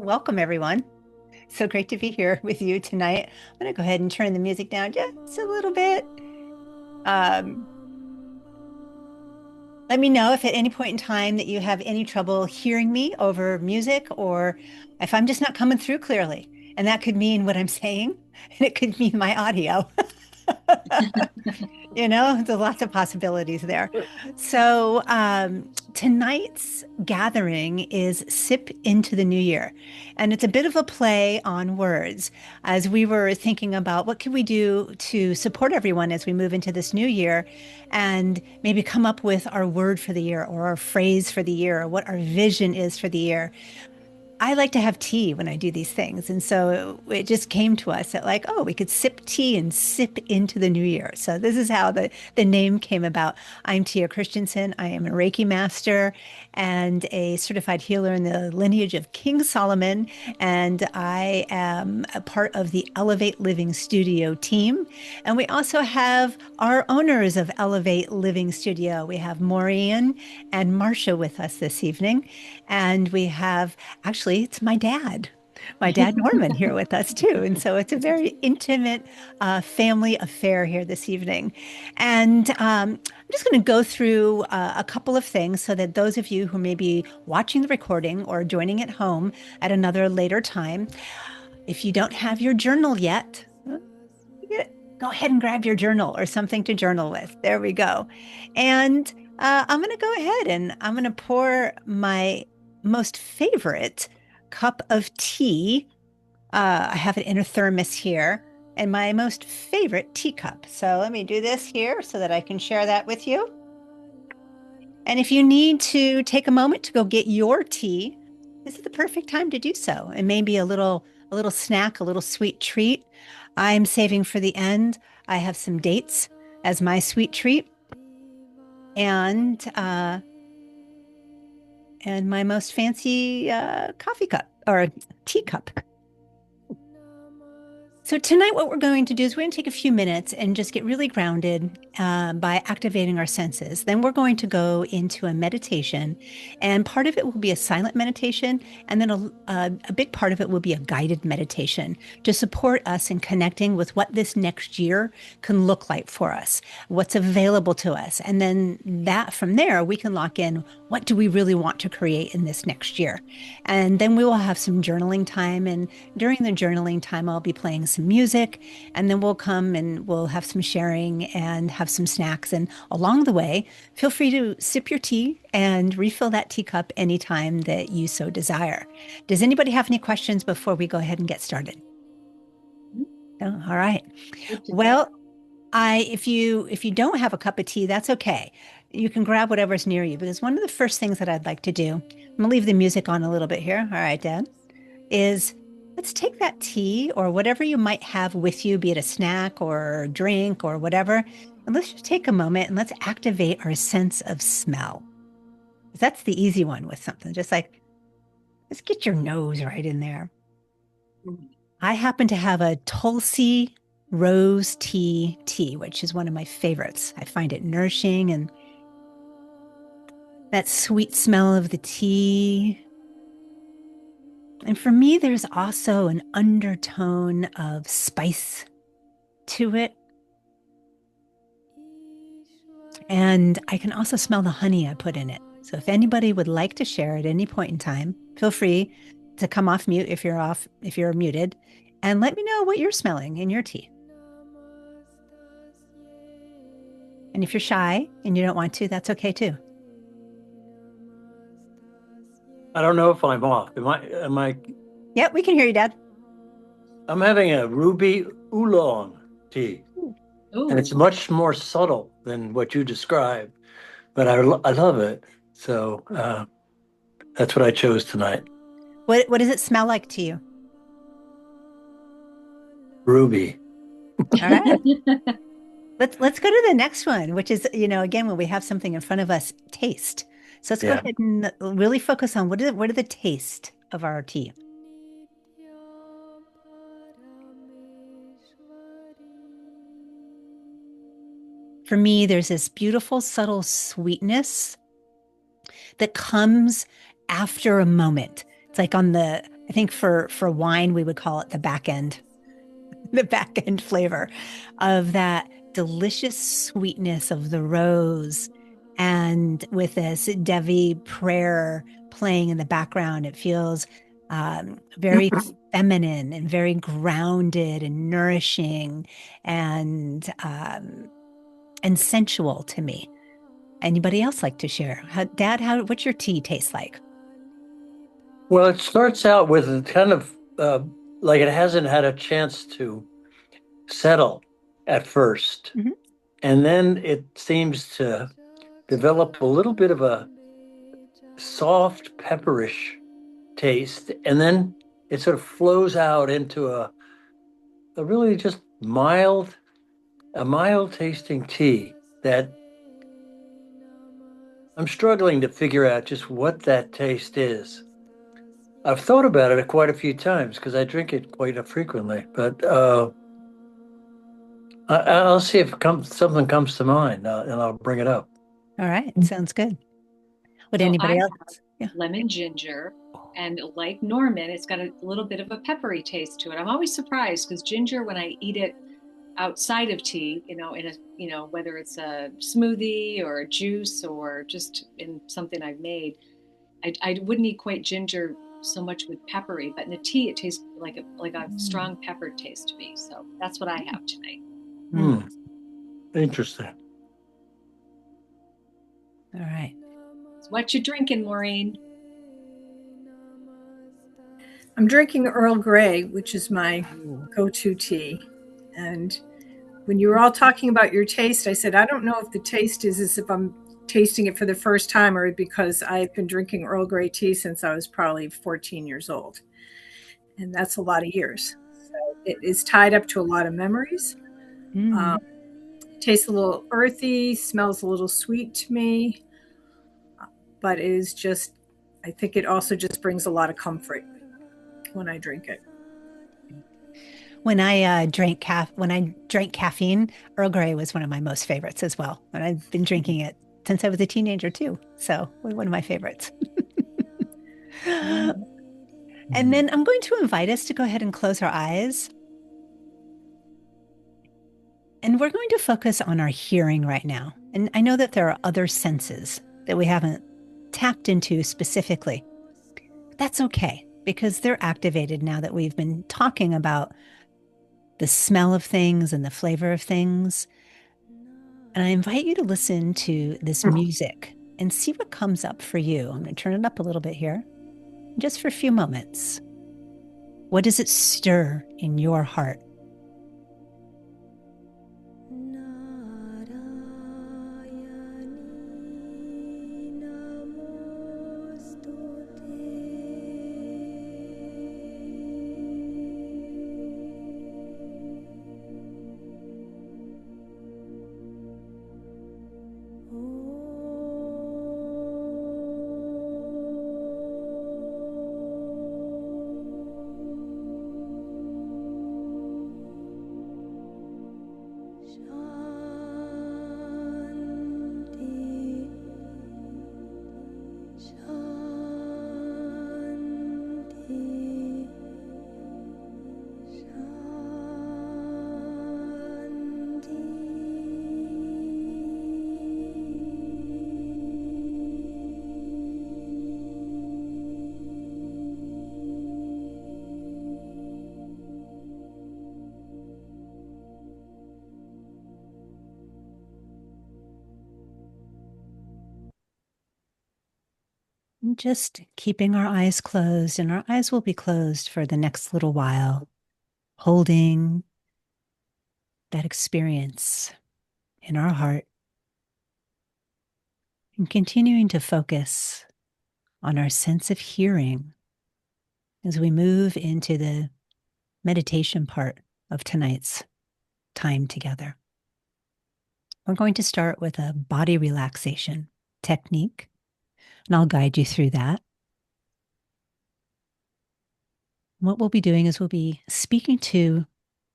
welcome everyone. So great to be here with you tonight. I'm going to go ahead and turn the music down just a little bit. Um, Let me know if at any point in time that you have any trouble hearing me over music or if I'm just not coming through clearly. And that could mean what I'm saying, and it could mean my audio. There's lots of possibilities there. So, tonight's gathering is Sip into the New Year. And it's a bit of a play on words as we were thinking about what can we do to support everyone as we move into this new year and maybe come up with our word for the year or our phrase for the year or what our vision is for the year. I like to have tea when I do these things. And so it just came to us that like, oh, we could sip tea and sip into the new year. So this is how the name came about. I'm Tia Christensen. I am a Reiki master and a certified healer in the lineage of King Solomon. And I am a part of the Elevate Living Studio team. And we also have our owners of Elevate Living Studio. We have Maureen and Marsha with us this evening. And we have actually, it's my dad Norman here with us too. And so it's a very intimate family affair here this evening. And I'm just going to go through a couple of things so that those of you who may be watching the recording or joining at home at another later time, if you don't have your journal yet, go ahead and grab your journal or something to journal with. There we go. And I'm going to go ahead and I'm going to pour my most favorite cup of tea. I have it in a thermos here and my most favorite teacup. So let me do this here so that I can share that with you. And if you need to take a moment to go get your tea, this is the perfect time to do so. And maybe a little snack, a little sweet treat. I'm saving for the end. I have some dates as my sweet treat. And my most fancy coffee cup or teacup. So tonight, what we're going to do is we're going to take a few minutes and just get really grounded by activating our senses. Then we're going to go into a meditation, and part of it will be a silent meditation, and then a big part of it will be a guided meditation to support us in connecting with what this next year can look like for us, what's available to us, and then that from there we can lock in what do we really want to create in this next year, and then we will have some journaling time, and during the journaling time, I'll be playing some music, and then we'll come and we'll have some sharing and have some snacks. And along the way, feel free to sip your tea and refill that teacup anytime that you so desire. Does anybody have any questions before we go ahead and get started? No? All right. Well, if you don't have a cup of tea, that's okay. You can grab whatever's near you because one of the first things that I'd like to do, I'm gonna leave the music on a little bit here. All right, Dad, is let's take that tea or whatever you might have with you, be it a snack or a drink or whatever, and let's just take a moment and let's activate our sense of smell. That's the easy one with something, just like, let's get your nose right in there. I happen to have a Tulsi rose tea, which is one of my favorites. I find it nourishing and that sweet smell of the tea. And for me, there's also an undertone of spice to it. And I can also smell the honey I put in it. So if anybody would like to share at any point in time, feel free to come off mute if you're muted, and let me know what you're smelling in your tea. And if you're shy and you don't want to, that's okay too. I don't know if I'm off. Am I? Yep, we can hear you, Dad. I'm having a ruby oolong tea, Ooh. and it's much more subtle than what you described, but I love it. So that's what I chose tonight. What does it smell like to you? Ruby. All right. Let's go to the next one, which is, again, when we have something in front of us, taste. So let's go ahead and really focus on what are the taste of our tea. For me, there's this beautiful, subtle sweetness that comes after a moment. It's like on the I think for wine, we would call it the back end, the back end flavor of that delicious sweetness of the rose. And with this Devi prayer playing in the background, it feels very feminine and very grounded and nourishing and sensual to me. Anybody else like to share? Dad, what's your tea taste like? Well, it starts out with a kind of like it hasn't had a chance to settle at first. Mhm. And then it seems to develop a little bit of a soft, pepperish taste. And then it sort of flows out into a really just a mild tasting tea that I'm struggling to figure out just what that taste is. I've thought about it quite a few times because I drink it quite frequently, but I'll see if something comes to mind and I'll bring it up. All right, sounds good. Would So I anybody else? have Yeah. lemon ginger, and like Norman, it's got a little bit of a peppery taste to it. I'm always surprised because ginger, when I eat it outside of tea, in a, whether it's a smoothie or a juice or just in something I've made, I wouldn't equate ginger so much with peppery, but in the tea, it tastes like a Mm, strong pepper taste to me. So that's what I have tonight. mm. Hmm, interesting. All right. So what you drinking, Maureen? I'm drinking Earl Grey, which is my Ooh. go-to tea. And when you were all talking about your taste, I said, I don't know if the taste is as if I'm tasting it for the first time or because I've been drinking Earl Grey tea since I was probably 14 years old. And that's a lot of years. So it is tied up to a lot of memories. Um, Mm. tastes a little earthy, smells a little sweet to me, but it is just, I think it also just brings a lot of comfort when I drink it. When I drank caffeine, Earl Grey was one of my most favorites as well. And I've been drinking it since I was a teenager too. So one of my favorites. And then I'm going to invite us to go ahead and close our eyes. And we're going to focus on our hearing right now. And I know that there are other senses that we haven't tapped into specifically. That's okay because they're activated now that we've been talking about the smell of things and the flavor of things. And I invite you to listen to this music and see what comes up for you. I'm going to turn it up a little bit here, just for a few moments. What does it stir in your heart? Just keeping our eyes closed, and our eyes will be closed for the next little while, holding that experience in our heart and continuing to focus on our sense of hearing as we move into the meditation part of tonight's time together. We're going to start with a body relaxation technique, and I'll guide you through that. What we'll be doing is we'll be speaking to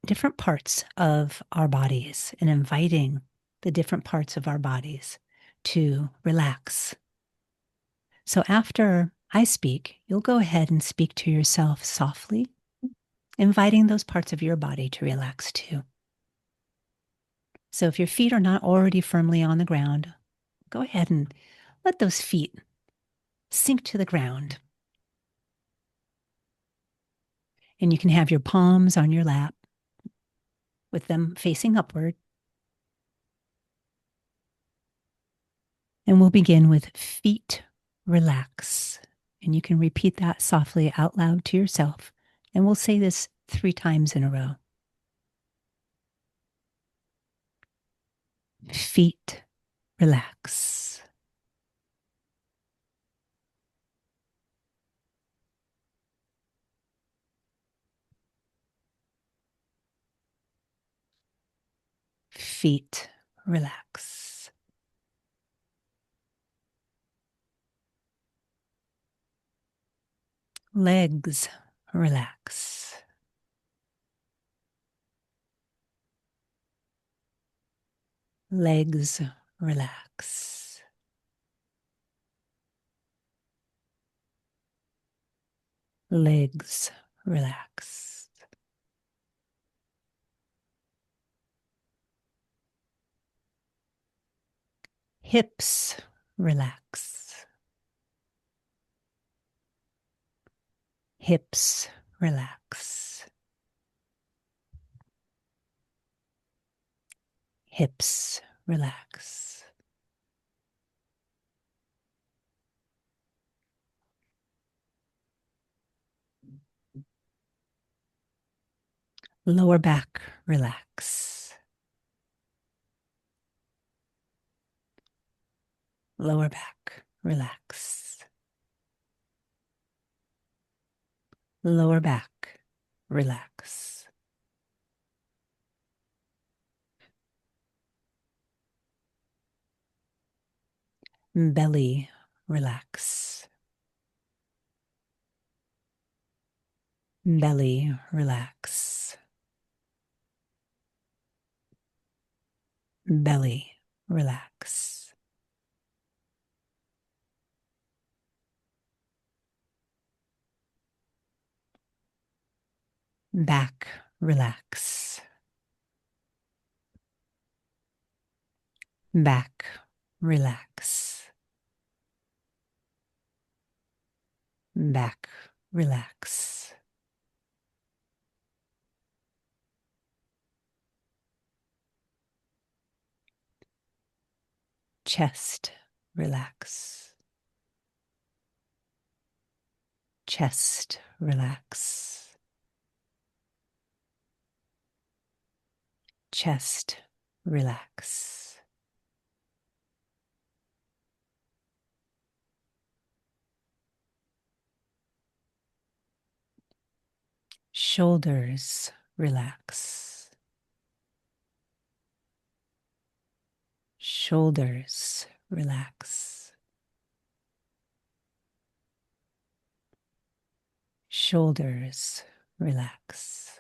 different parts of our bodies and inviting the different parts of our bodies to relax. So after I speak, you'll go ahead and speak to yourself softly, inviting those parts of your body to relax too. So if your feet are not already firmly on the ground, go ahead and let those feet sink to the ground. And you can have your palms on your lap with them facing upward. And we'll begin with feet relax. And you can repeat that softly out loud to yourself. And we'll say this 3 times in a row. Feet relax. Feet relax. Legs relax. Legs relax. Legs relax. Hips relax. Hips relax. Hips relax. Lower back relax. Lower back relax. Lower back relax. Belly relax. Belly relax. Belly relax. Back relax. Back relax. Back relax. Chest relax. Chest relax. Chest relax. Shoulders relax. Shoulders relax. Shoulders relax.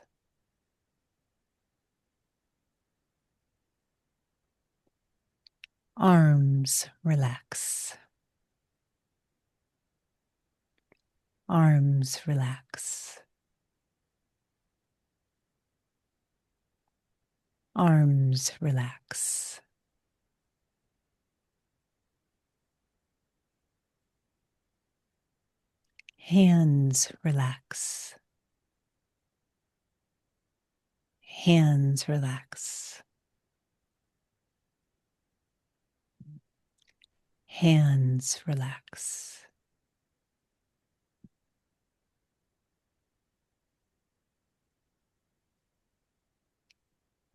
Arms relax. Arms relax. Arms relax. Hands relax. Hands relax. Hands relax.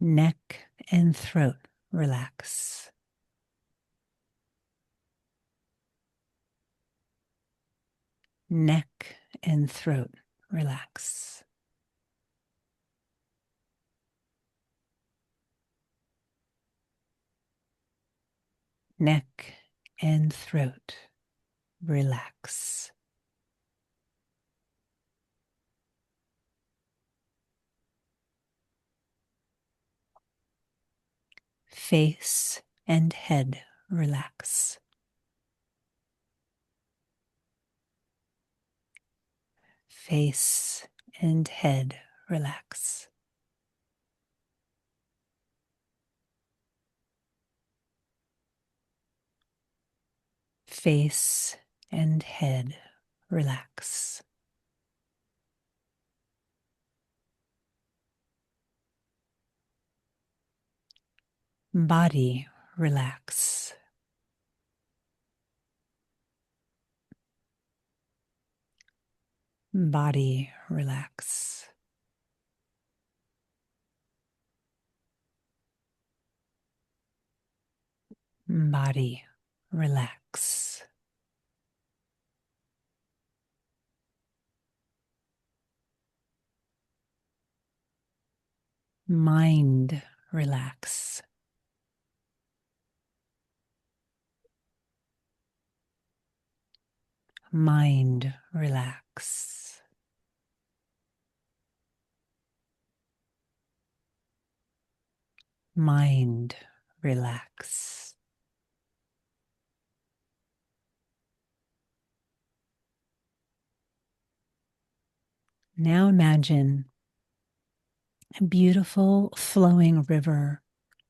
Neck and throat, relax. Neck and throat, relax. Neck and throat, relax. Face and head, relax. Face and head relax. Face and head relax. Body relax. Body relax. Body relax. Mind relax. Mind relax. Mind relax. Now imagine a beautiful flowing river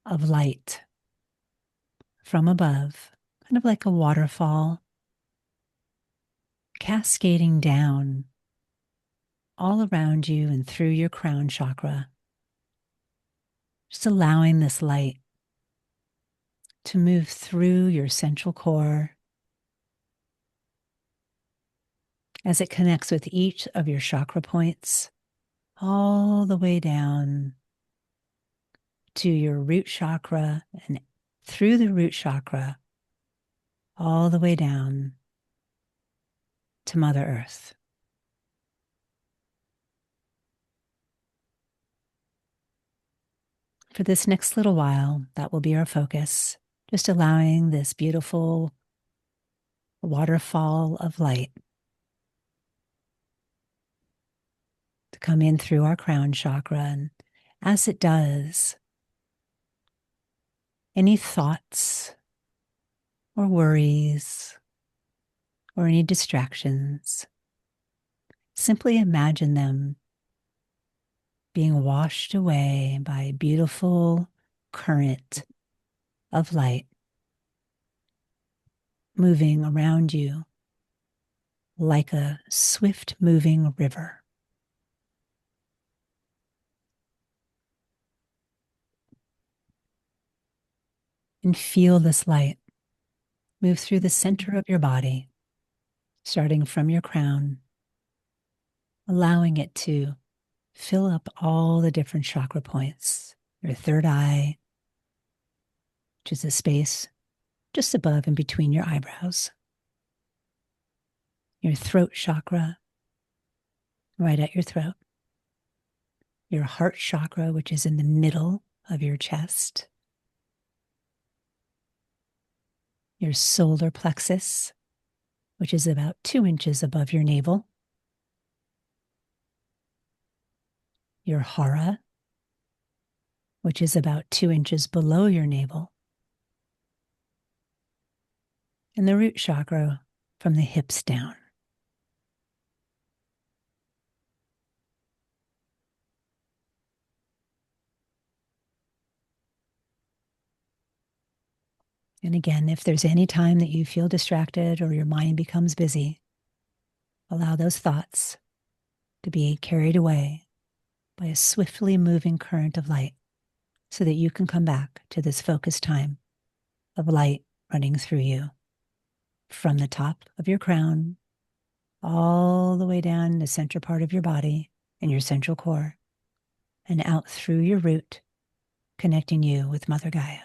of light from above, kind of like a waterfall, cascading down all around you and through your crown chakra, just allowing this light to move through your central core as it connects with each of your chakra points, all the way down to your root chakra and through the root chakra, all the way down to Mother Earth. For this next little while, that will be our focus, just allowing this beautiful waterfall of light to come in through our crown chakra. And as it does, any thoughts or worries or any distractions, simply imagine them being washed away by a beautiful current of light moving around you like a swift moving river. And feel this light move through the center of your body, starting from your crown, allowing it to fill up all the different chakra points, your third eye, which is the space just above and between your eyebrows, your throat chakra, right at your throat, your heart chakra, which is in the middle of your chest, your solar plexus, which is about 2 inches above your navel, your hara, which is about 2 inches below your navel, and the root chakra from the hips down. And again, if there's any time that you feel distracted or your mind becomes busy, allow those thoughts to be carried away by a swiftly moving current of light so that you can come back to this focused time of light running through you from the top of your crown all the way down the center part of your body and your central core and out through your root, connecting you with Mother Gaia.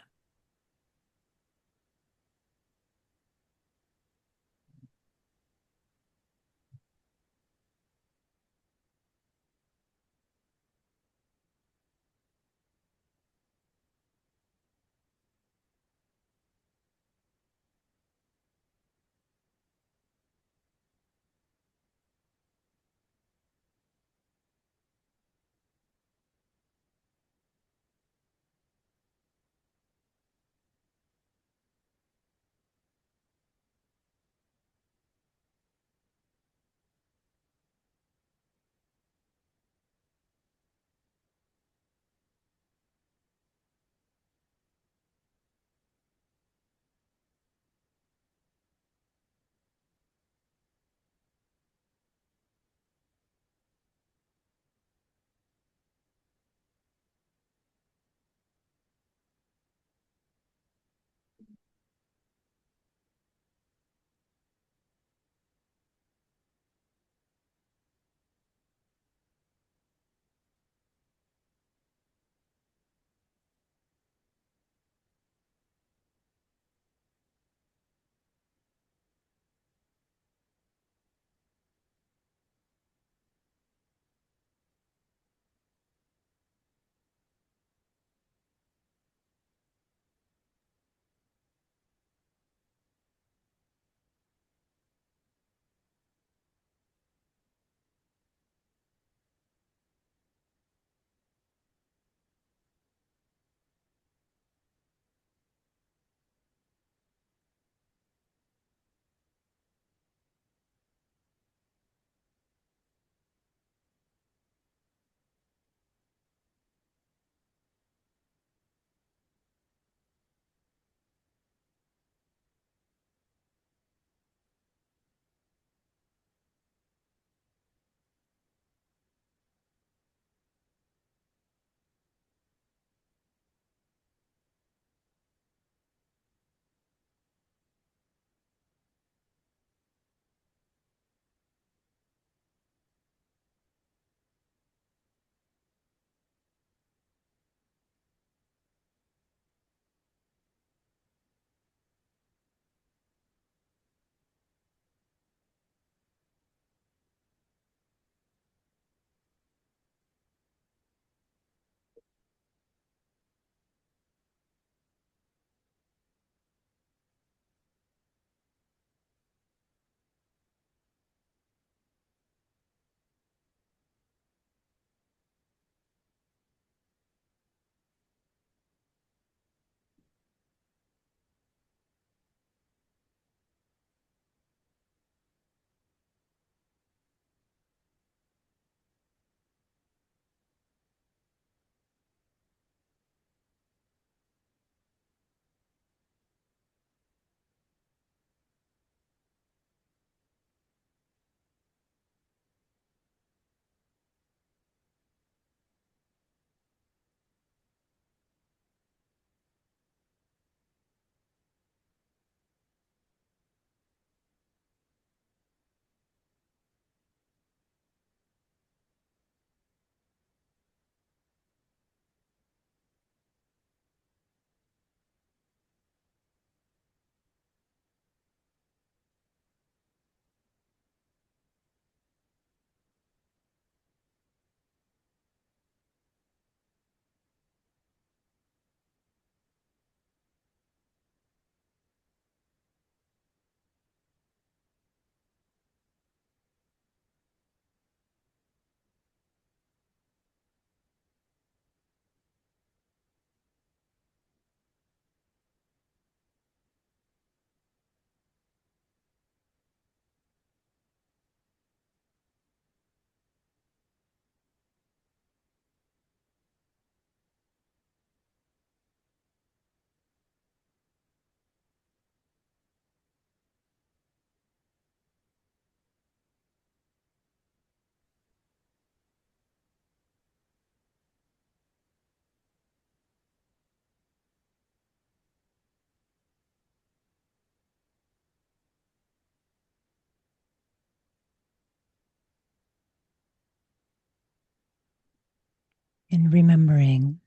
and remembering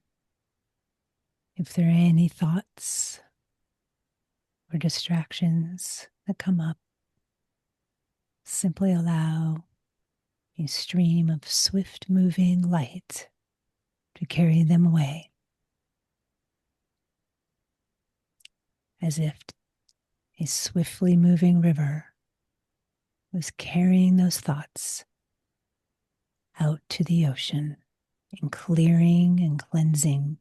if there are any thoughts or distractions that come up, simply allow a stream of swift moving light to carry them away, as if a swiftly moving river was carrying those thoughts out to the ocean and clearing and cleansing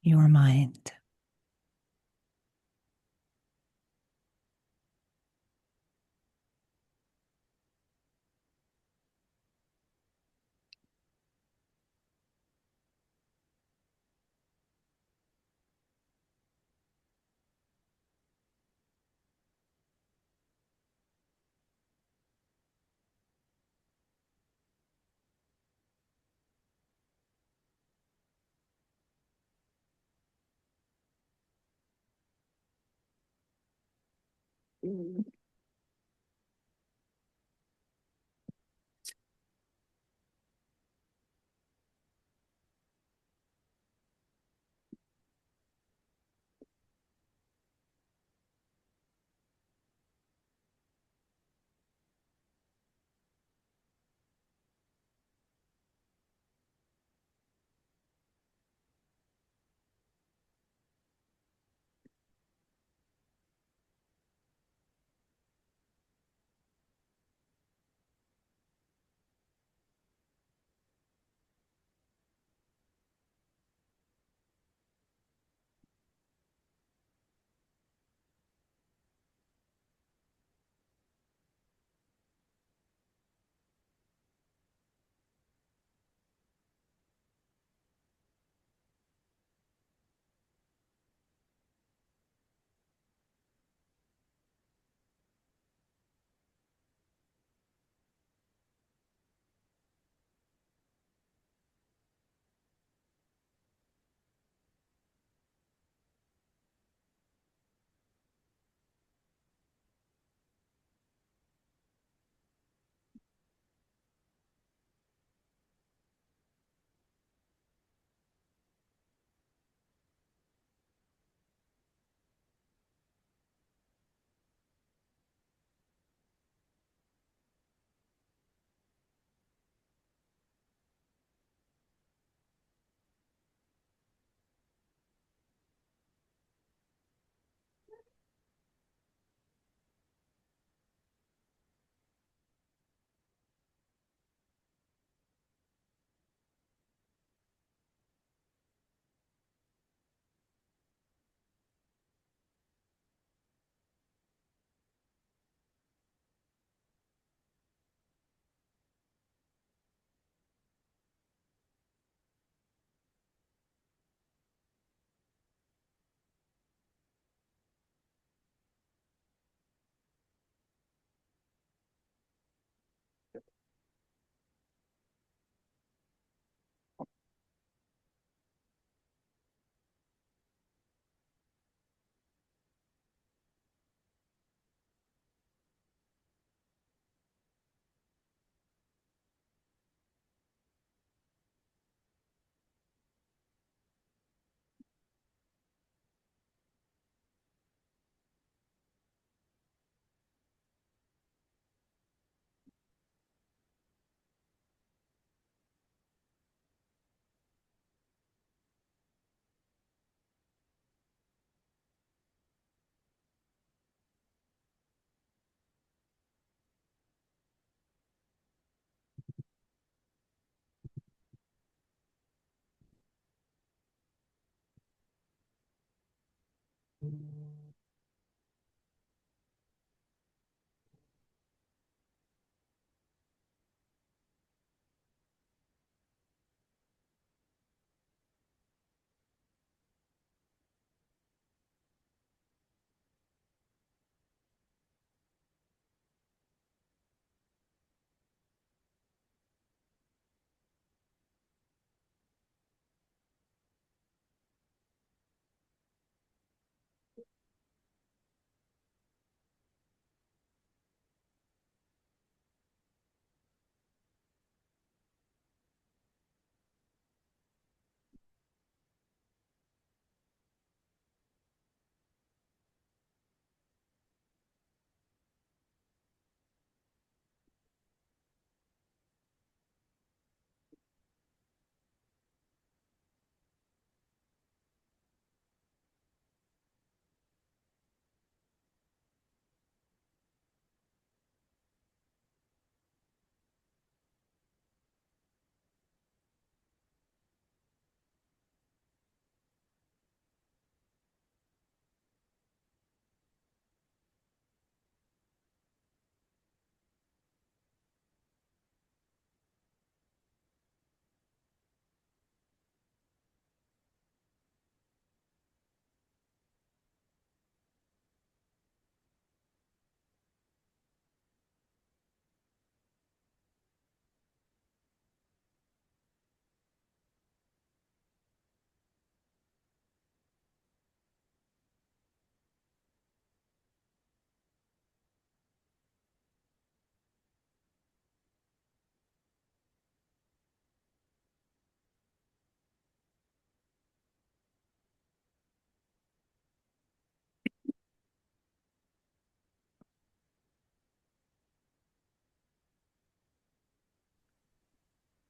your mind.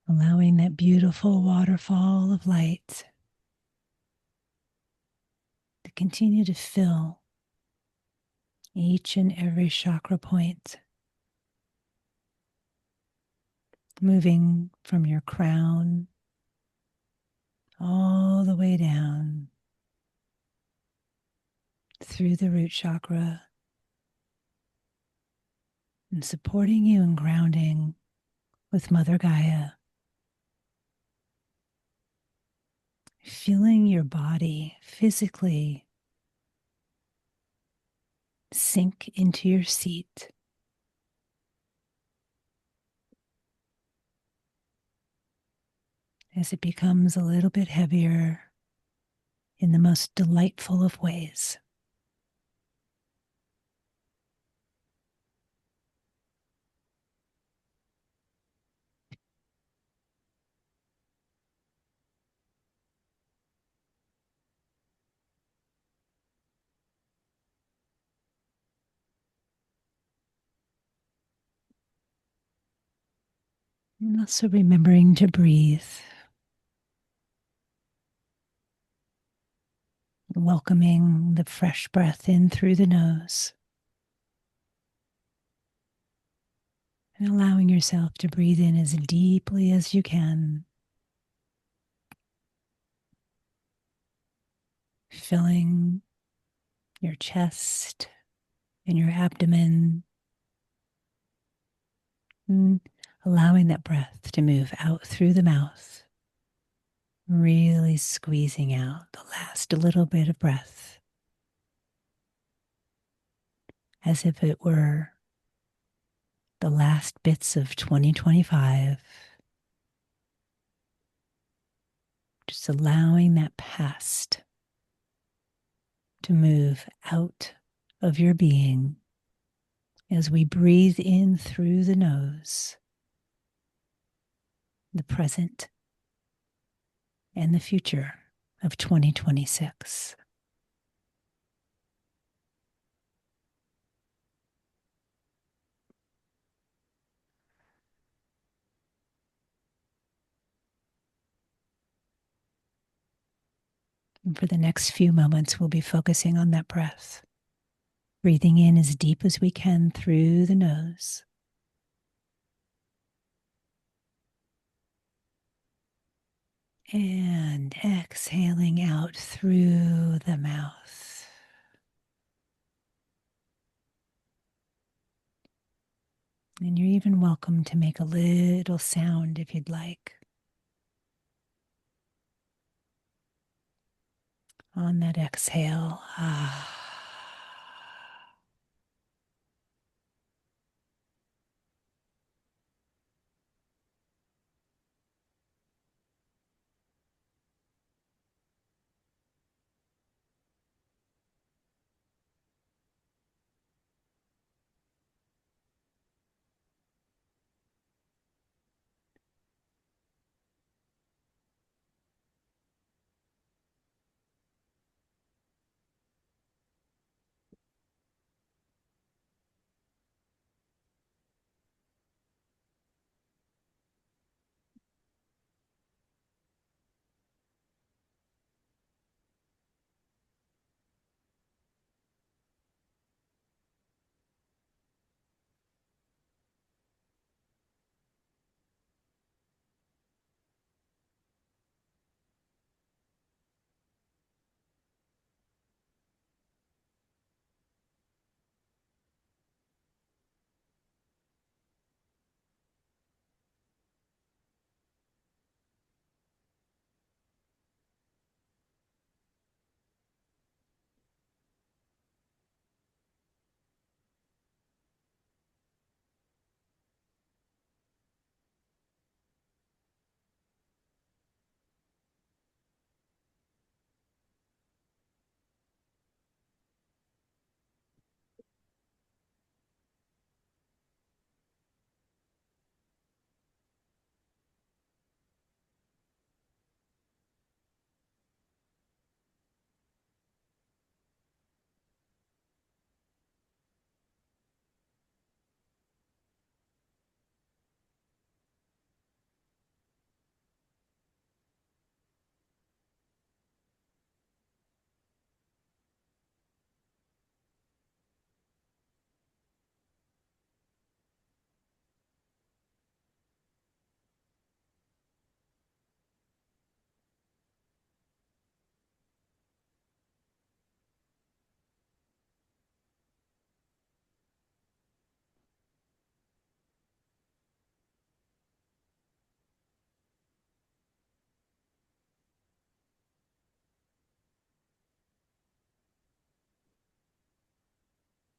allowing that beautiful waterfall of light to continue to fill each and every chakra point, moving from your crown all the way down through the root chakra and supporting you and grounding with Mother Gaia. Feeling your body physically sink into your seat as it becomes a little bit heavier in the most delightful of ways. And also remembering to breathe, welcoming the fresh breath in through the nose, and allowing yourself to breathe in as deeply as you can, filling your chest and your abdomen, and allowing that breath to move out through the mouth, really squeezing out the last little bit of breath as if it were the last bits of 2025, just allowing that past to move out of your being as we breathe in through the nose, the present and the future of 2026. And for the next few moments, we'll be focusing on that breath, breathing in as deep as we can through the nose, and exhaling out through the mouth. And you're even welcome to make a little sound if you'd like on that exhale. Ah.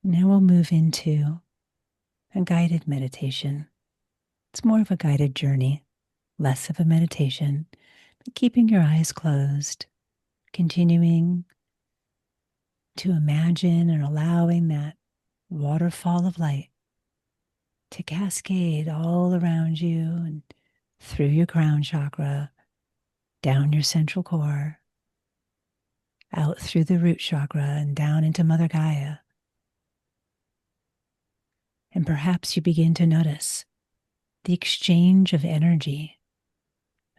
Now we'll move into a guided meditation. It's more of a guided journey, less of a meditation, but keeping your eyes closed, continuing to imagine and allowing that waterfall of light to cascade all around you and through your crown chakra, down your central core, out through the root chakra and down into Mother Gaia. And perhaps you begin to notice the exchange of energy,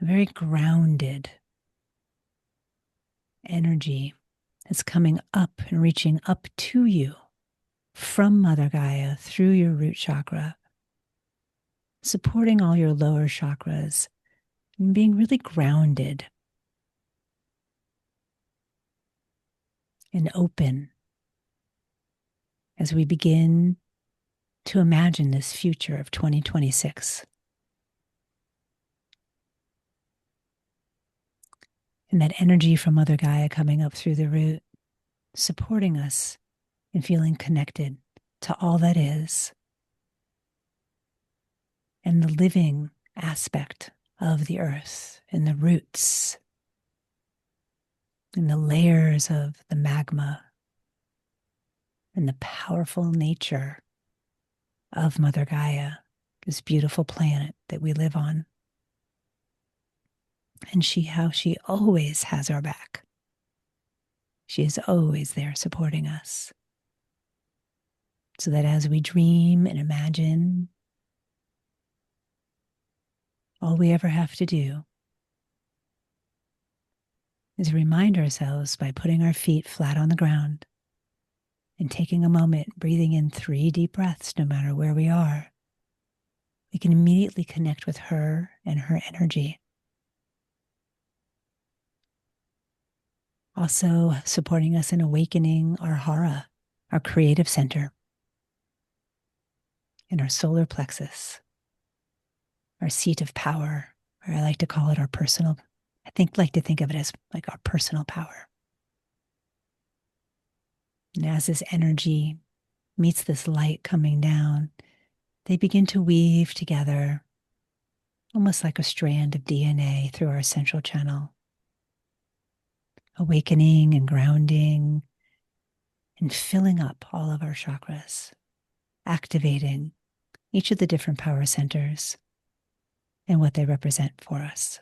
a very grounded energy that's coming up and reaching up to you from Mother Gaia through your root chakra, supporting all your lower chakras and being really grounded and open as we begin to imagine this future of 2026. And that energy from Mother Gaia coming up through the root, supporting us in feeling connected to all that is, and the living aspect of the earth, and the roots, and the layers of the magma, and the powerful nature of Mother Gaia, this beautiful planet that we live on. And how she always has our back. She is always there supporting us. So that as we dream and imagine, all we ever have to do is remind ourselves by putting our feet flat on the ground and taking a moment, breathing in 3 deep breaths, no matter where we are. We can immediately connect with her and her energy. Also supporting us in awakening our hara, our creative center, and our solar plexus, our seat of power, or I like to call it our personal, like to think of it as like our personal power. And as this energy meets this light coming down, they begin to weave together, almost like a strand of DNA through our central channel, awakening and grounding and filling up all of our chakras, activating each of the different power centers and what they represent for us.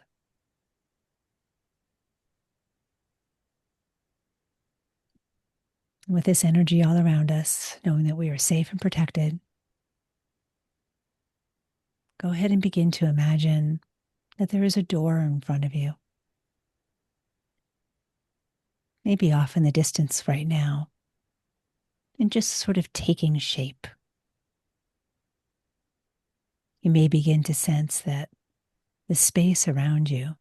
With this energy all around us, knowing that we are safe and protected, go ahead and begin to imagine that there is a door in front of you, maybe off in the distance right now, and just sort of taking shape. You may begin to sense that the space around you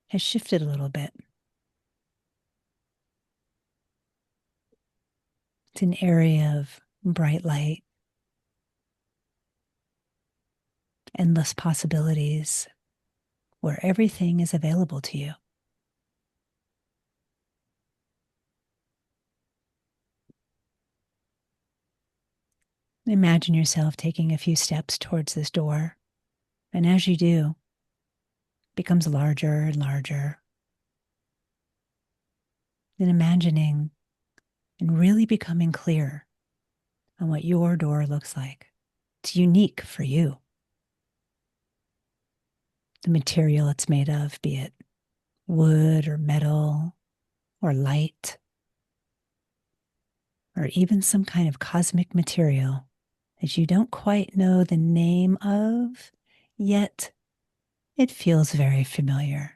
has shifted a little bit. It's an area of bright light, endless possibilities, where everything is available to you. Imagine yourself taking a few steps towards this door, and as you do, it becomes larger and larger. Then imagining and really becoming clear on what your door looks like. It's unique for you. The material it's made of, be it wood or metal or light, or even some kind of cosmic material that you don't quite know the name of, yet it feels very familiar.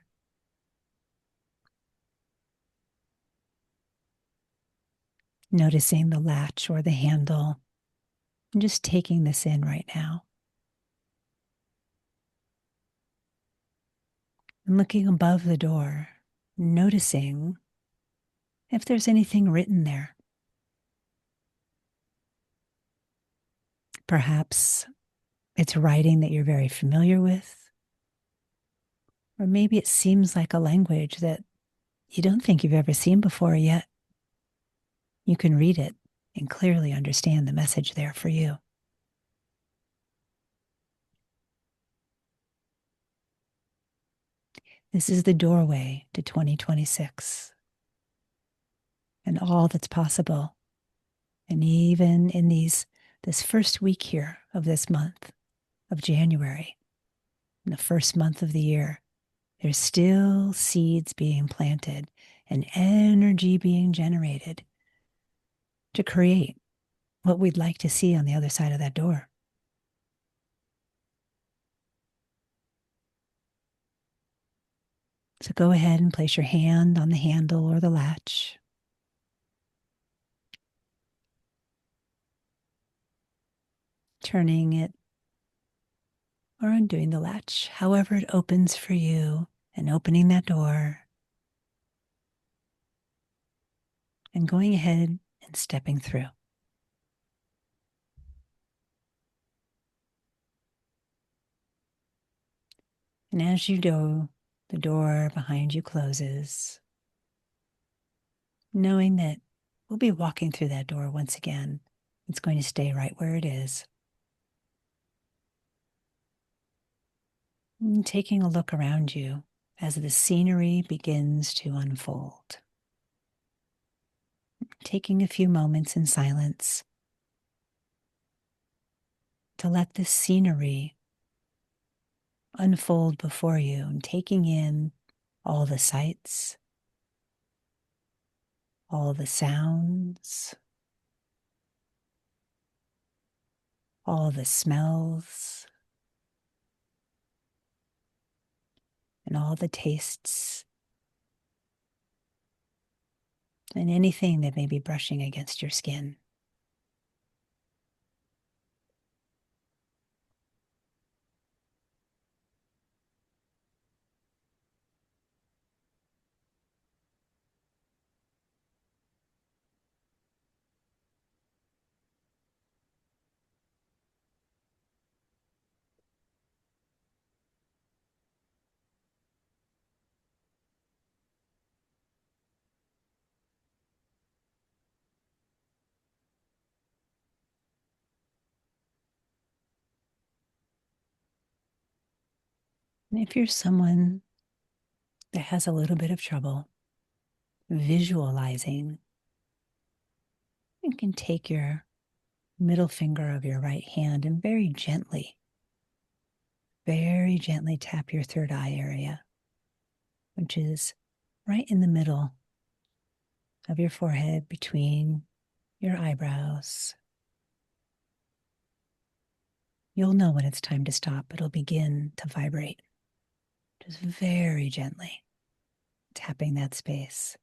Noticing the latch or the handle, and just taking this in right now. And looking above the door, noticing if there's anything written there. Perhaps it's writing that you're very familiar with, or maybe it seems like a language that you don't think you've ever seen before yet. You can read it and clearly understand the message there for you. This is the doorway to 2026 and all that's possible. And even in this first week here of this month of January, in the first month of the year, there's still seeds being planted and energy being generated to create what we'd like to see on the other side of that door. So go ahead and place your hand on the handle or the latch. Turning it or undoing the latch, however it opens for you, and opening that door and going ahead and stepping through. And as you do, the door behind you closes, knowing that we'll be walking through that door once again. It's going to stay right where it is. And taking a look around you as the scenery begins to unfold. Taking a few moments in silence to let this scenery unfold before you and taking in all the sights, all the sounds, all the smells, and all the tastes, and anything that may be brushing against your skin. And if you're someone that has a little bit of trouble visualizing, you can take your middle finger of your right hand and very gently tap your third eye area, which is right in the middle of your forehead between your eyebrows. You'll know when it's time to stop. It'll begin to vibrate, just very gently tapping that space.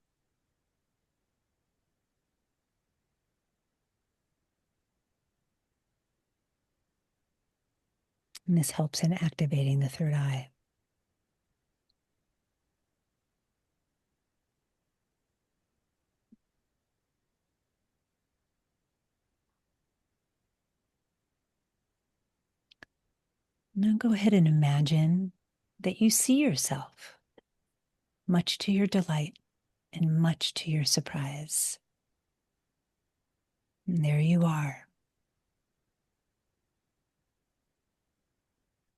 And this helps in activating the third eye. Now go ahead and imagine that you see yourself, much to your delight and much to your surprise. And there you are,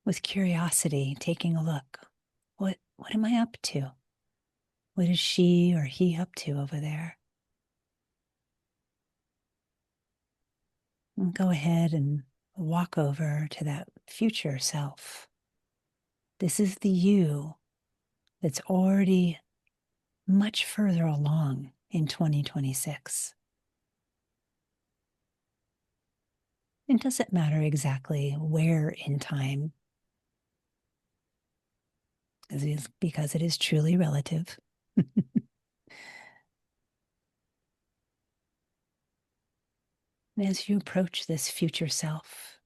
with curiosity, taking a look. What am I up to? What is she or he up to over there? And go ahead and walk over to that future self. This is the you that's already much further along in 2026. It doesn't matter exactly where in time, because it is truly relative. And as you approach this future self,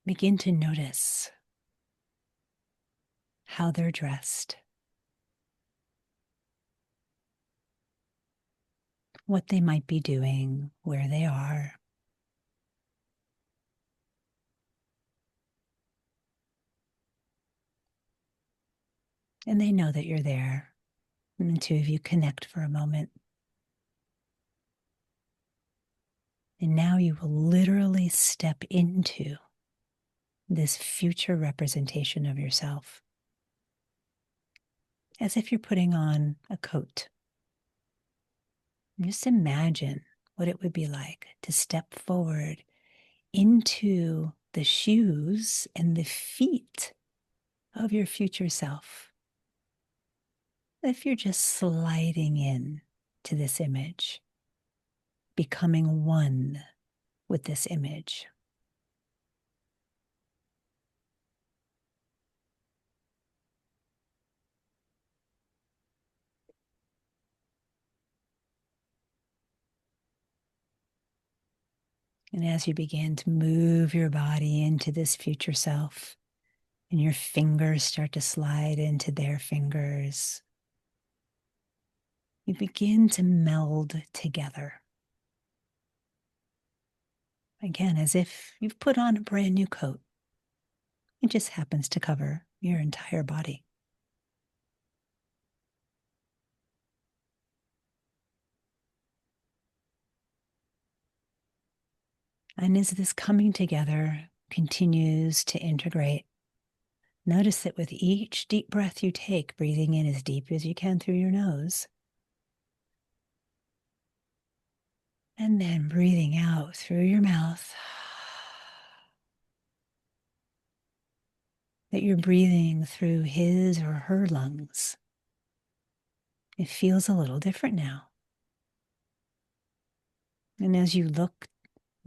begin to notice how they're dressed, what they might be doing, where they are. And they know that you're there. And the two of you connect for a moment. And now you will literally step into this future representation of yourself, as if you're putting on a coat. And just imagine what it would be like to step forward into the shoes and the feet of your future self. If you're just sliding in to this image, becoming one with this image. And as you begin to move your body into this future self, and your fingers start to slide into their fingers, you begin to meld together. Again, as if you've put on a brand new coat. It just happens to cover your entire body. And as this coming together continues to integrate, notice that with each deep breath you take, breathing in as deep as you can through your nose, and then breathing out through your mouth, that you're breathing through his or her lungs. It feels a little different now. And as you look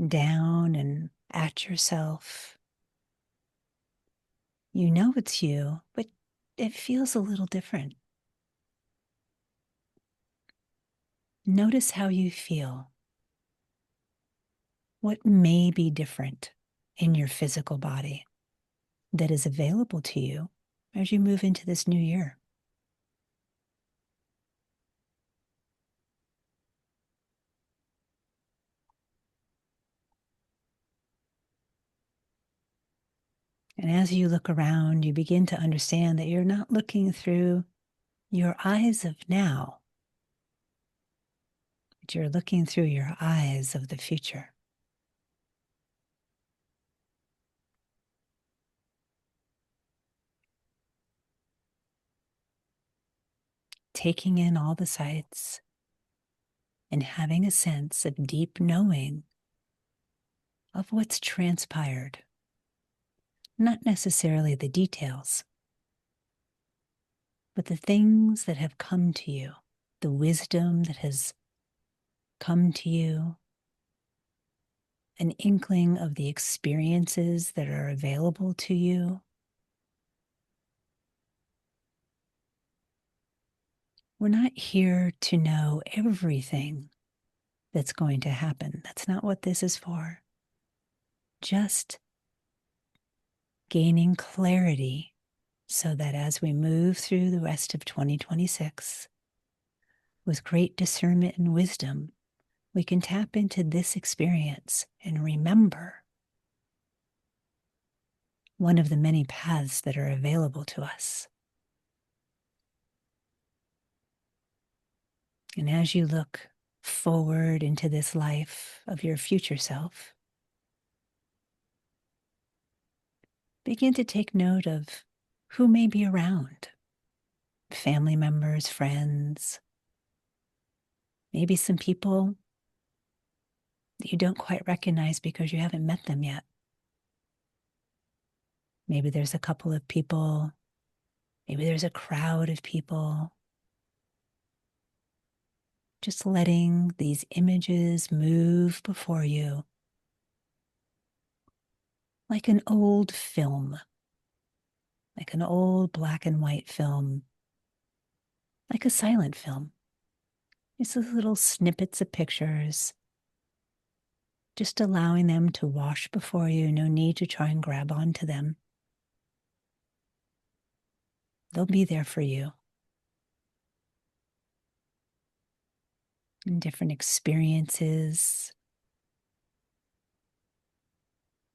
down and at yourself, you know it's you, but it feels a little different. Notice how you feel. What may be different in your physical body that is available to you as you move into this new year? And as you look around, you begin to understand that you're not looking through your eyes of now, but you're looking through your eyes of the future. Taking in all the sights and having a sense of deep knowing of what's transpired. Not necessarily the details, but the things that have come to you, the wisdom that has come to you, an inkling of the experiences that are available to you. We're not here to know everything that's going to happen. That's not what this is for. Just gaining clarity so that as we move through the rest of 2026, with great discernment and wisdom, we can tap into this experience and remember one of the many paths that are available to us. And as you look forward into this life of your future self, begin to take note of who may be around. Family members, friends, maybe some people that you don't quite recognize because you haven't met them yet. Maybe there's a couple of people, maybe there's a crowd of people. Just letting these images move before you like an old film, like an old black and white film, like a silent film. It's those little snippets of pictures, just allowing them to wash before you. No need to try and grab onto them. They'll be there for you. In different experiences.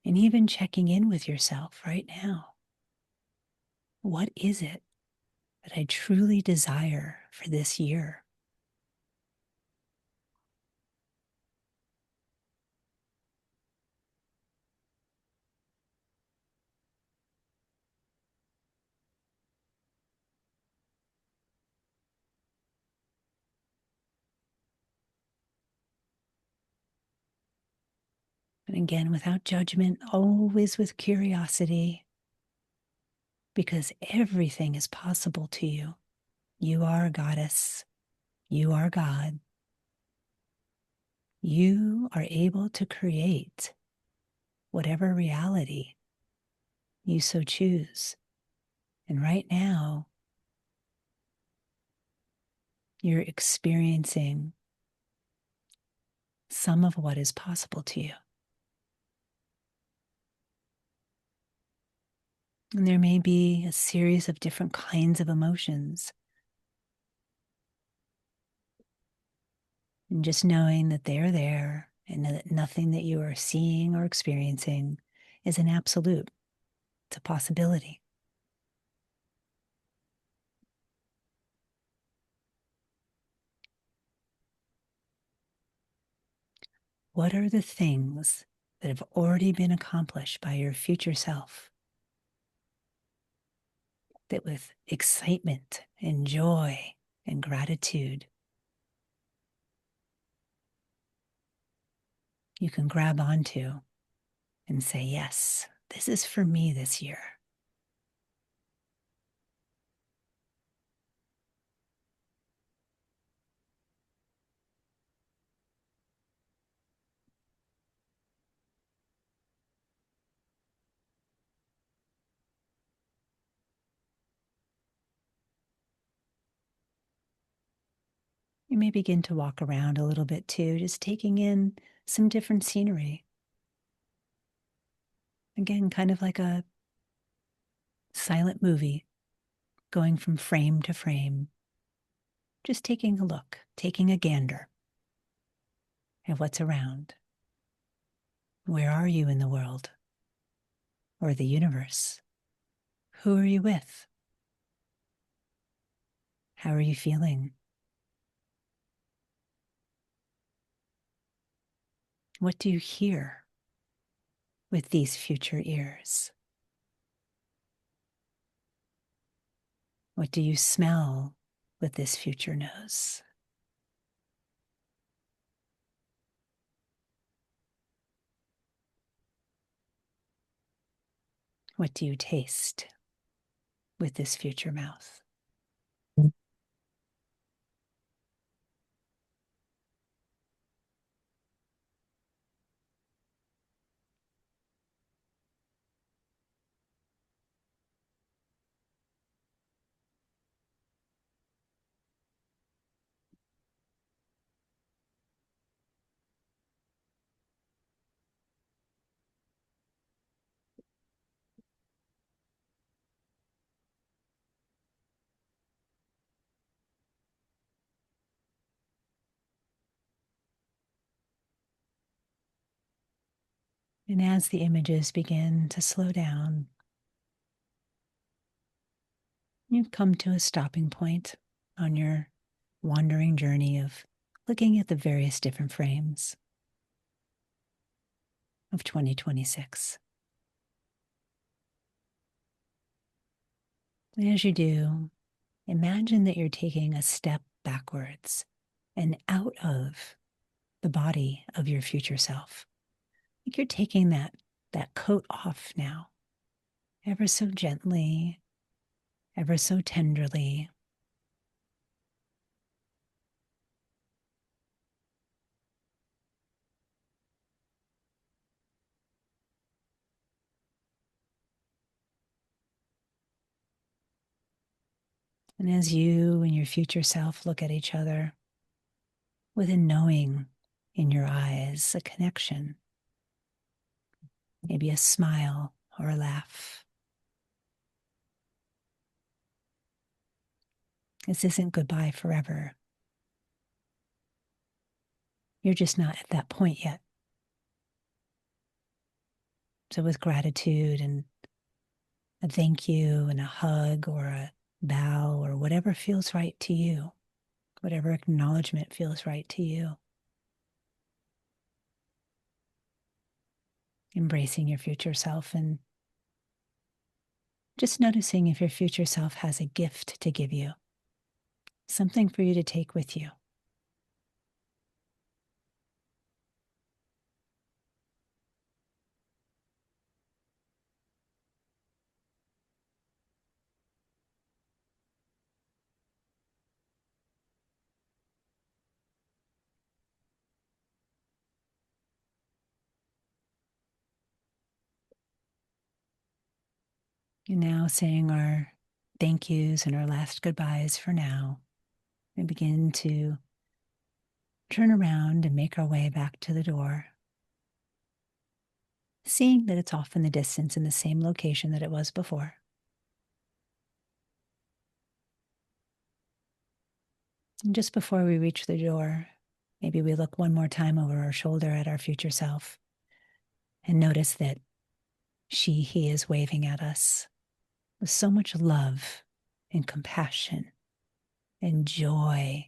And even checking in with yourself right now. What is it that I truly desire for this year? And again, without judgment, always with curiosity, because everything is possible to you. You are a goddess. You are God. You are able to create whatever reality you so choose. And right now, you're experiencing some of what is possible to you. And there may be a series of different kinds of emotions. And just knowing that they're there and that nothing that you are seeing or experiencing is an absolute, it's a possibility. What are the things that have already been accomplished by your future self that with excitement and joy and gratitude you can grab onto and say, yes, this is for me this year? You may begin to walk around a little bit too, just taking in some different scenery. Again, kind of like a silent movie, going from frame to frame, just taking a look, taking a gander at what's around. Where are you in the world or the universe? Who are you with? How are you feeling? What do you hear with these future ears? What do you smell with this future nose? What do you taste with this future mouth? And as the images begin to slow down, you've come to a stopping point on your wandering journey of looking at the various different frames of 2026. And as you do, imagine that you're taking a step backwards and out of the body of your future self. Like you're taking that coat off now, ever so gently, ever so tenderly. And as you and your future self look at each other with a knowing in your eyes, a connection, maybe a smile or a laugh. This isn't goodbye forever. You're just not at that point yet. So with gratitude and a thank you and a hug or a bow, or whatever feels right to you, whatever acknowledgement feels right to you. Embracing your future self and just noticing if your future self has a gift to give you, something for you to take with you. And now saying our thank yous and our last goodbyes for now, we begin to turn around and make our way back to the door, seeing that it's off in the distance in the same location that it was before. And just before we reach the door, maybe we look one more time over our shoulder at our future self and notice that he is waving at us with so much love and compassion and joy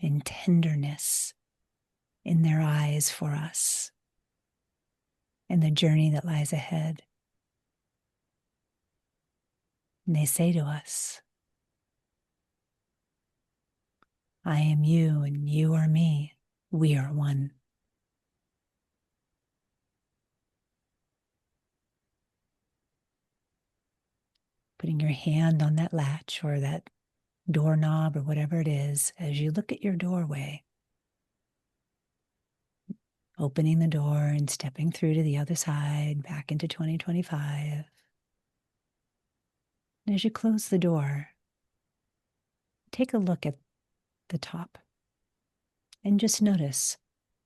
and tenderness in their eyes for us and the journey that lies ahead. And they say to us, I am you and you are me. We are one. Putting your hand on that latch or that doorknob or whatever it is as you look at your doorway, opening the door and stepping through to the other side, back into 2025. And as you close the door, take a look at the top and just notice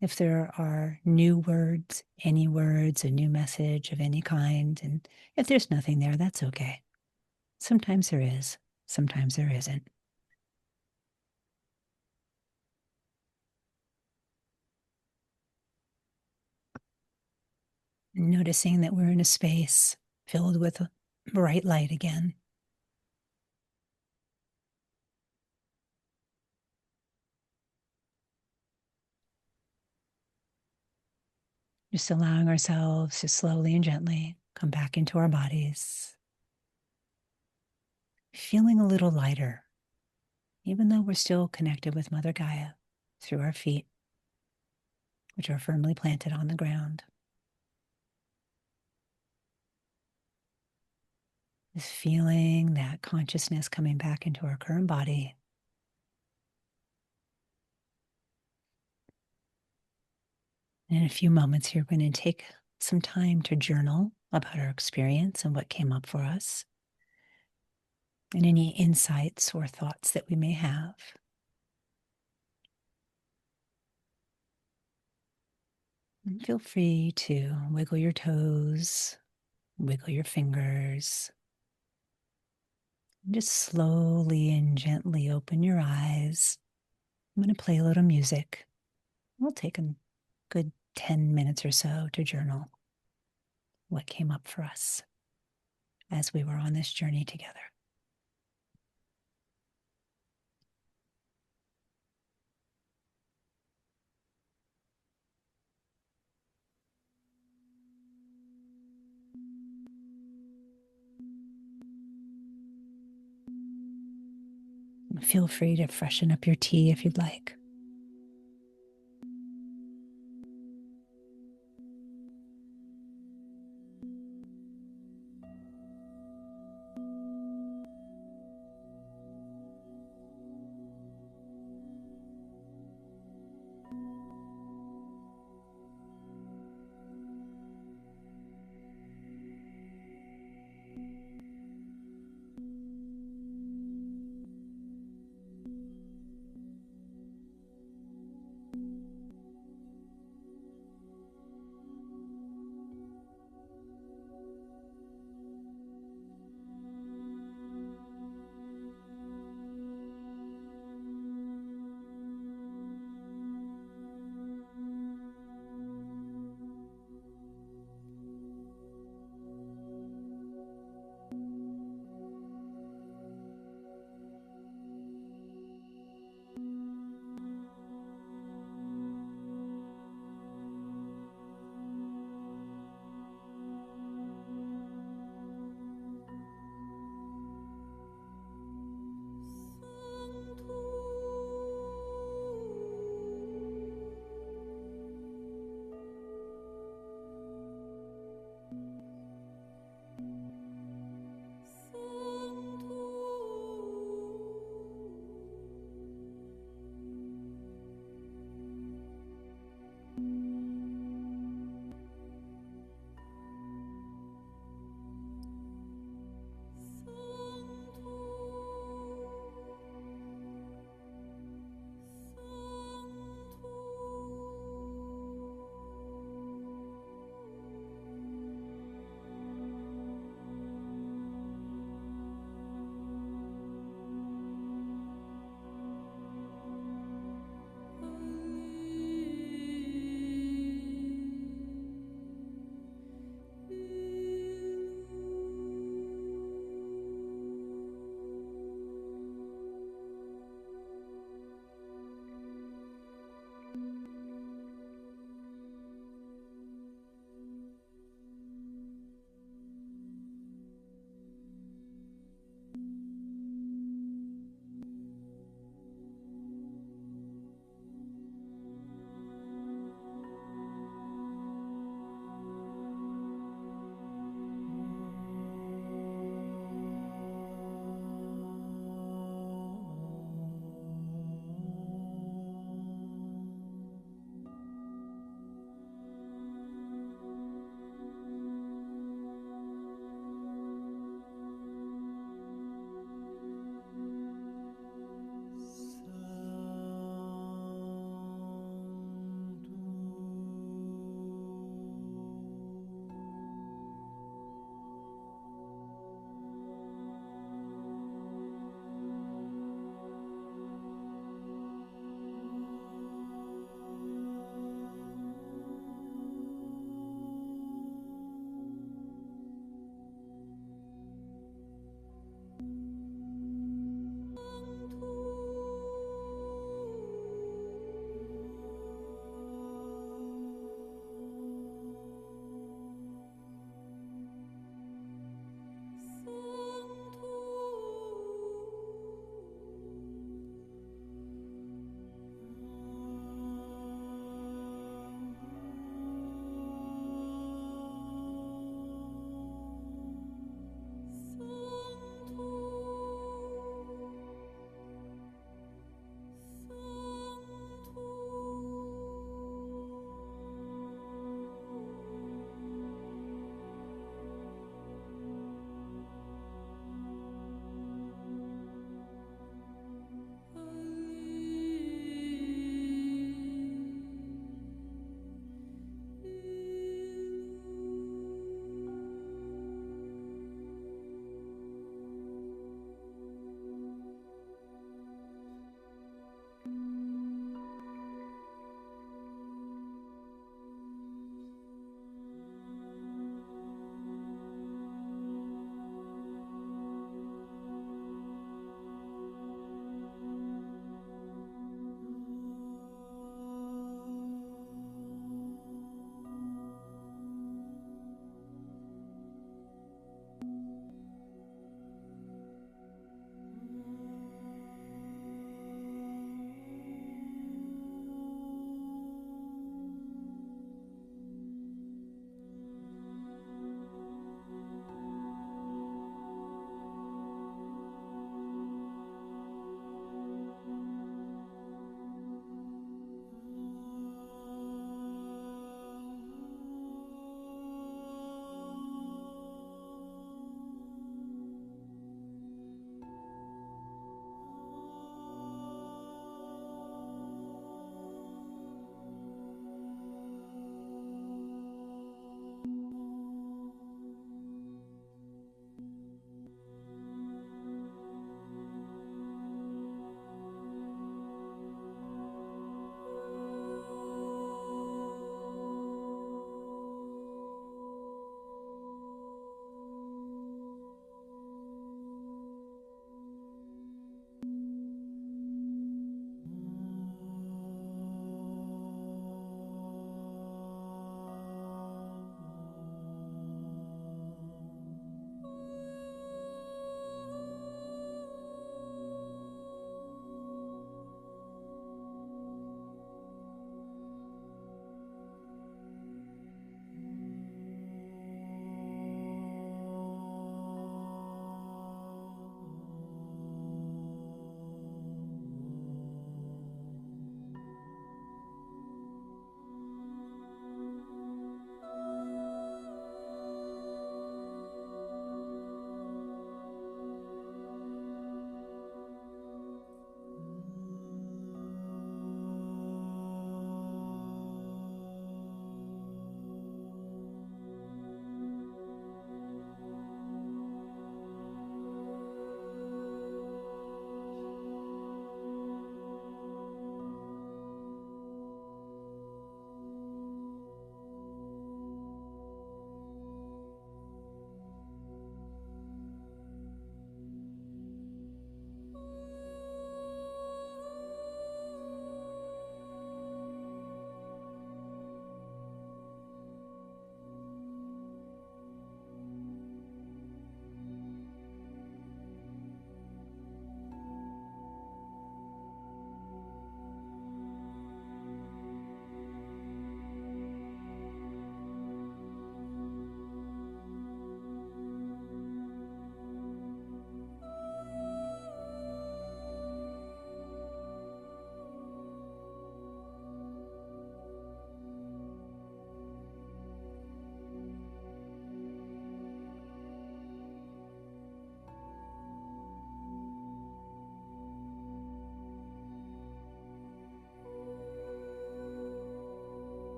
if there are new words, any words, a new message of any kind. And if there's nothing there, that's okay. Sometimes there is, sometimes there isn't. Noticing that we're in a space filled with bright light again. Just allowing ourselves to slowly and gently come back into our bodies, feeling a little lighter, even though we're still connected with Mother Gaia through our feet, which are firmly planted on the ground. Just feeling that consciousness coming back into our current body. And in a few moments here, we're going to take some time to journal about our experience and what came up for us, and any insights or thoughts that we may have. And feel free to wiggle your toes, wiggle your fingers. And just slowly and gently open your eyes. I'm going to play a little music. We'll take a good 10 minutes or so to journal what came up for us as we were on this journey together. Feel free to freshen up your tea if you'd like.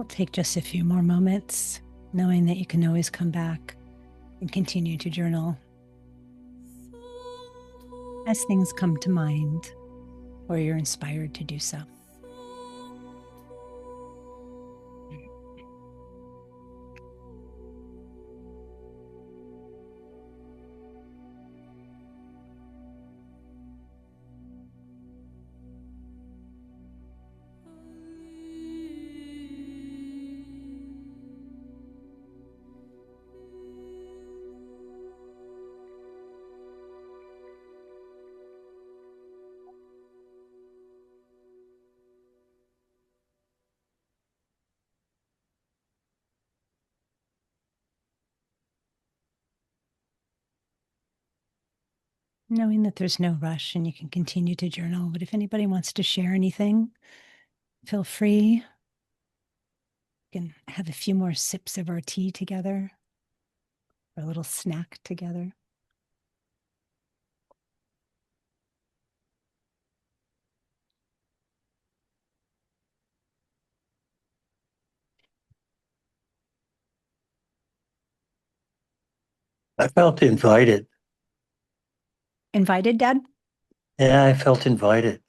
We'll take just a few more moments, knowing that you can always come back and continue to journal as things come to mind or you're inspired to do so. Knowing that there's no rush and you can continue to journal. But if anybody wants to share anything, feel free. We can have a few more sips of our tea together or a little snack together. I felt invited. Invited, Dad? Yeah, I felt invited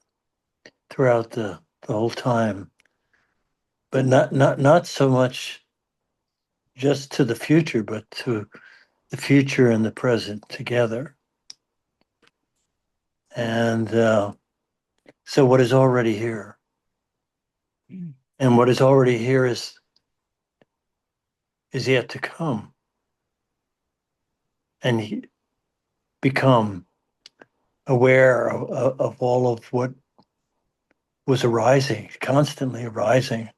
throughout the whole time, but not so much just to the future, but to the future and the present together. And so, what is already here, Mm. and what is already here is yet to come, and become aware of all of what was arising, constantly arising,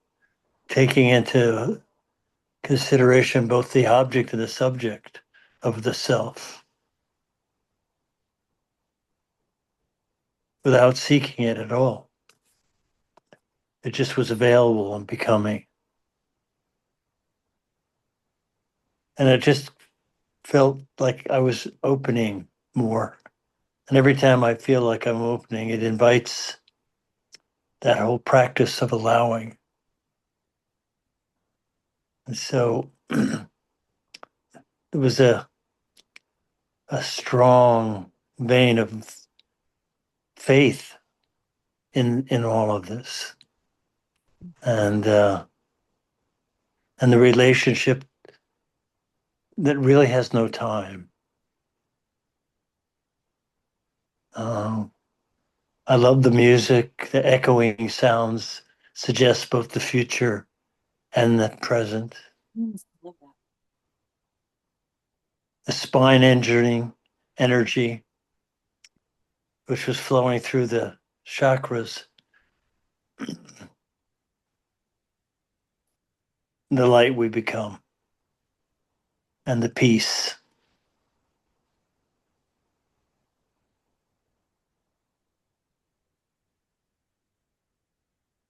taking into consideration both the object and the subject of the self without seeking it at all. It just was available and becoming. And it just felt like I was opening more. And every time I feel like I'm opening, it invites that whole practice of allowing. And so there was a strong vein of faith in all of this. And the relationship that really has no time. Um, I love the music. The echoing sounds suggest both the future and the present. Love that. The spine energy, which was flowing through the chakras, the light we become, and the peace.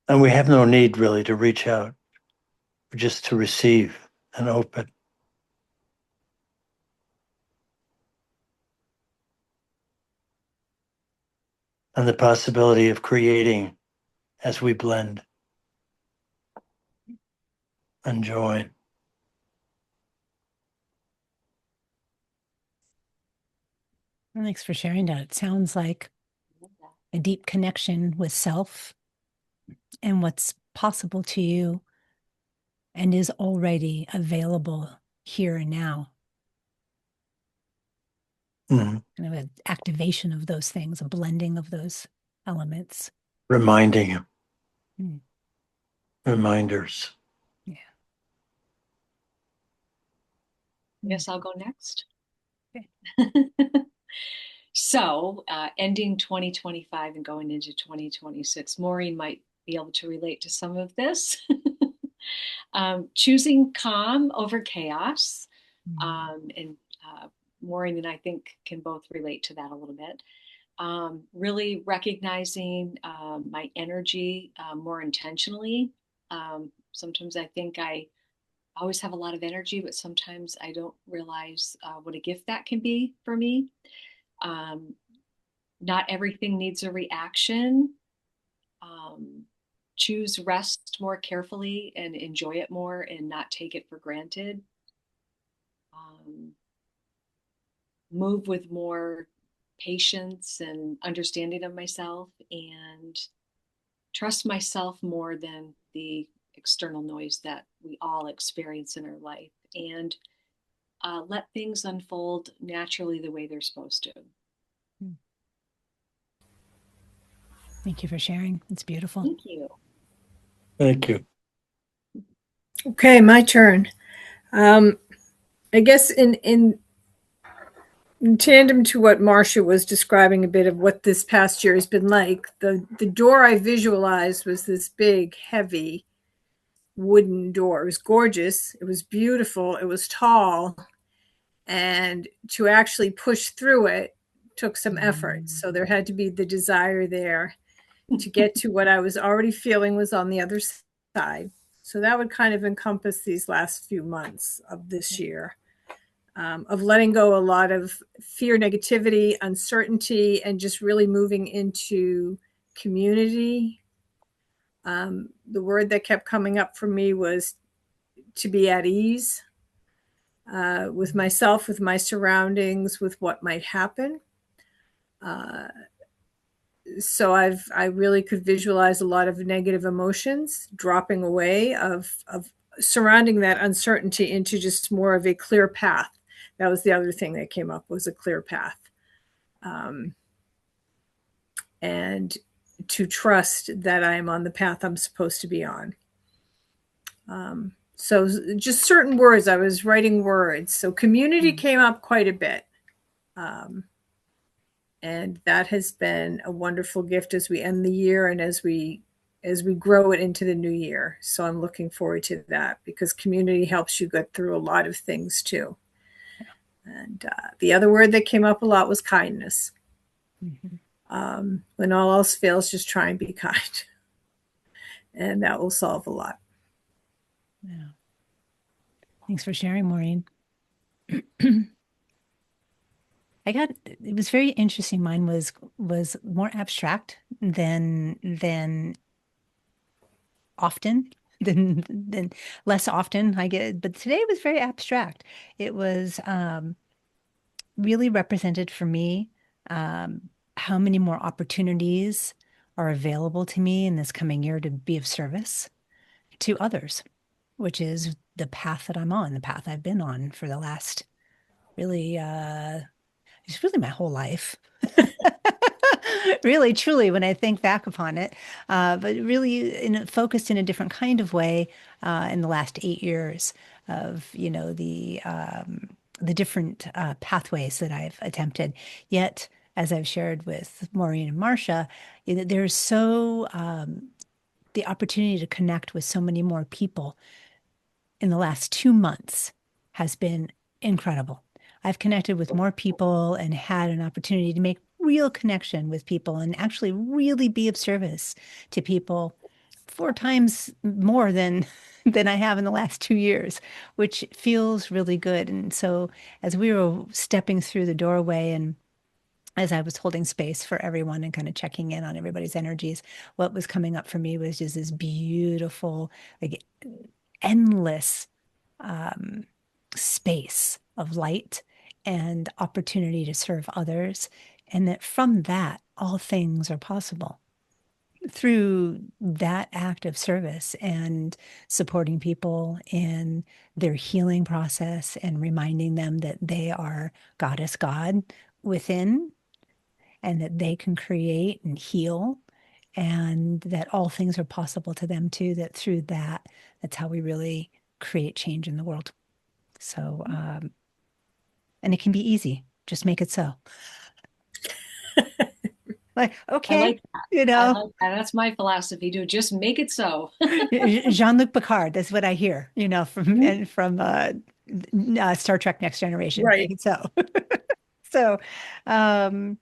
And we have no need really to reach out, just to receive and open. And the possibility of creating as we blend and join. Thanks for sharing that. It sounds like a deep connection with self and what's possible to you and is already available here and now. Mm-hmm. Kind of an activation of those things, a blending of those elements. Reminding him. Mm. Reminders. Yeah. Yes, I'll go next. Okay. So, ending 2025 and going into 2026, Maureen might be able to relate to some of this. Choosing calm over chaos. And Maureen and I think can both relate to that a little bit. Really recognizing my energy more intentionally. Sometimes I think I always have a lot of energy, but sometimes I don't realize what a gift that can be for me. Um, Not everything needs a reaction. Um, choose rest more carefully and enjoy it more and not take it for granted. Um, Move with more patience and understanding of myself, and trust myself more than the external noise that we all experience in our life, and let things unfold naturally the way they're supposed to. Thank you for sharing. It's beautiful. Thank you. Thank you. Okay, my turn. I guess in tandem to what Marcia was describing, a bit of what this past year has been like, the door I visualized was this big, heavy wooden door. It was gorgeous. It was beautiful. It was tall. And to actually push through it took some effort. So there had to be the desire there to get to what I was already feeling was on the other side. So that would kind of encompass these last few months of this year, of letting go a lot of fear, negativity, uncertainty, and just really moving into community. The word that kept coming up for me was to be at ease with myself, with my surroundings, with what might happen. So I really could visualize a lot of negative emotions dropping away, of surrounding that uncertainty into just more of a clear path. That was the other thing that came up, was a clear path. And to trust that I am on the path I'm supposed to be on. So just certain words, I was writing words. So community came up quite a bit. And that has been a wonderful gift as we end the year and as we grow it into the new year. So I'm looking forward to that, because community helps you get through a lot of things too. And the other word that came up a lot was kindness. When all else fails, just try and be kind. And that will solve a lot. Yeah. Thanks for sharing, Maureen. It was very interesting. Mine was more abstract than often than less often I get, but today it was very abstract. It was really represented for me how many more opportunities are available to me in this coming year to be of service to others, which is the path that I'm on, the path I've been on for the last really it's really my whole life. Really, truly, when I think back upon it, but really focused in a different kind of way in the last 8 years of, the different pathways that I've attempted. Yet, as I've shared with Maureen and Marcia, there's the opportunity to connect with so many more people in the last 2 months has been incredible. I've connected with more people and had an opportunity to make real connection with people and actually really be of service to people 4 times more than I have in the last 2 years, which feels really good. And so as we were stepping through the doorway and as I was holding space for everyone and kind of checking in on everybody's energies, what was coming up for me was just this beautiful, like endless space of light and opportunity to serve others. And that from that, all things are possible through that act of service and supporting people in their healing process and reminding them that they are goddess God within and that they can create and heal and that all things are possible to them too, that through that, that's how we really create change in the world. So, and it can be easy. Just make it so. Like, I okay, like that. you I know, like that. That's my philosophy too. Just make it so. Jean-Luc Picard, that's what I hear, from Star Trek Next Generation. Right. Make it so. So, um,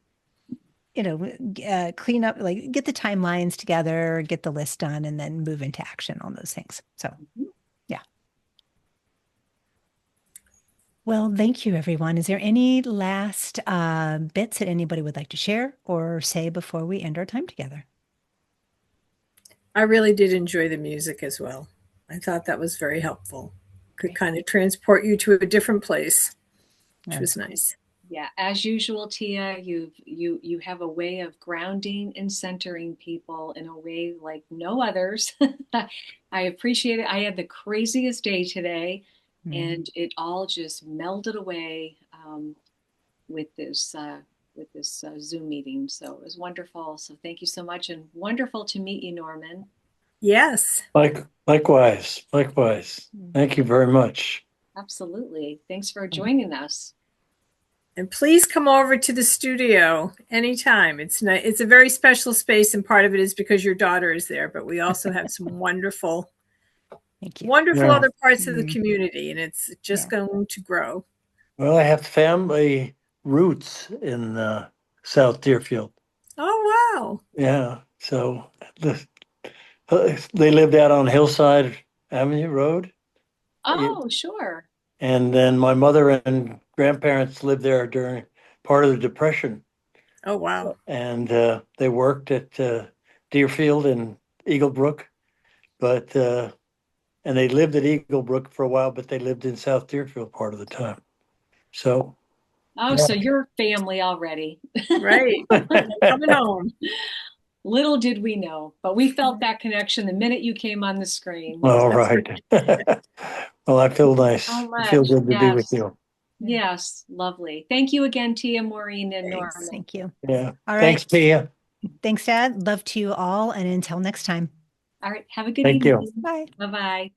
clean up, like get the timelines together, get the list done, and then move into action on those things. So, yeah. Well, thank you, everyone. Is there any last bits that anybody would like to share or say before we end our time together? I really did enjoy the music as well. I thought that was very helpful. Could Great. kind of transport you to a different place, which Yeah. was nice. Yeah, as usual, Tia, you have a way of grounding and centering people in a way like no others. I appreciate it. I had the craziest day today, Mm. and it all just melded away with this Zoom meeting. So it was wonderful. So thank you so much, and wonderful to meet you, Norman. Yes. Likewise, likewise. Mm. Thank you very much. Absolutely. Thanks for joining us. And please come over to the studio anytime. It's a very special space, and part of it is because your daughter is there. But we also have some Thank you. wonderful Yeah. other parts of the Mm. community, and it's just Yeah. going to grow. Well, I have family roots in South Deerfield. Oh wow! Yeah. So the, they lived out on Hillside Avenue Road. Oh, sure. And then my mother and grandparents lived there during part of the Depression. Oh wow! And they worked at Deerfield and Eagle Brook, but and they lived at Eagle Brook for a while, but they lived in South Deerfield part of the time. So Oh, yeah. so you're family already. Right, coming home. Little did we know, but we felt that connection the minute you came on the screen. All So, right. Well, I feel so nice. I feel much. good to be with Yes. you. Yeah. Yes. Lovely. Thank you again, Tia, Maureen, and Thanks. Norman. Thank you. Yeah. All right. Thanks, Pia. Thanks, Dad. Love to you all. And until next time. All right. Have a good Thank you. evening. Bye. Bye bye.